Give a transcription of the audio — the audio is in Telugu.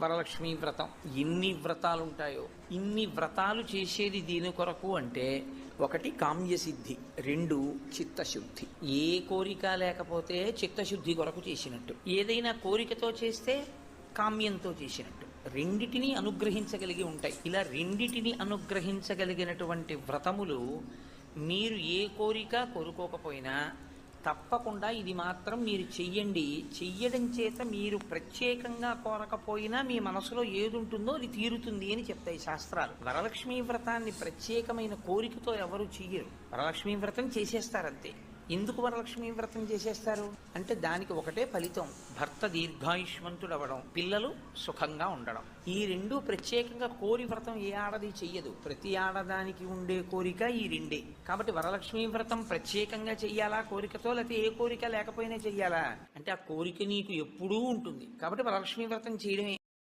వరలక్ష్మీ వ్రతం ఎన్ని వ్రతాలు ఉంటాయో, ఇన్ని వ్రతాలు చేసేది దీని కొరకు అంటే ఒకటి కామ్యసిద్ధి, రెండు చిత్తశుద్ధి. ఏ కోరిక లేకపోతే చిత్తశుద్ధి కొరకు చేసినట్టు, ఏదైనా కోరికతో చేస్తే కామ్యంతో చేసినట్టు. రెండిటిని అనుగ్రహించగలిగి ఉంటాయి. ఇలా రెండిటిని అనుగ్రహించగలిగినటువంటి వ్రతములు మీరు ఏ కోరిక కోరుకోకపోయినా తప్పకుండా ఇది మాత్రం మీరు చెయ్యండి. చెయ్యడం చేత మీరు ప్రత్యేకంగా కోరకపోయినా మీ మనసులో ఏది ఉంటుందో అది తీరుతుంది అని చెప్తాయి శాస్త్రాలు. వరలక్ష్మీ వ్రతాన్ని ప్రత్యేకమైన కోరికతో ఎవరు చెయ్యరు. వరలక్ష్మీ వ్రతం చేసేస్తారంతే. ఎందుకు వరలక్ష్మీ వ్రతం చేసేస్తారు అంటే దానికి ఒకటే ఫలితం: భర్త దీర్ఘాయుష్మంతుడవడం, పిల్లలు సుఖంగా ఉండడం. ఈ రెండు ప్రత్యేకంగా కోరి వ్రతం ఏ ఆడది చెయ్యదు. ప్రతి ఆడదానికి ఉండే కోరిక ఈ రెండే. కాబట్టి వరలక్ష్మీ వ్రతం ప్రత్యేకంగా చెయ్యాలా కోరికతో, లేకపోతే ఏ కోరిక లేకపోయినా చెయ్యాలా అంటే ఆ కోరిక నీకు ఎప్పుడూ ఉంటుంది. కాబట్టి వరలక్ష్మీ వ్రతం చేయడమే.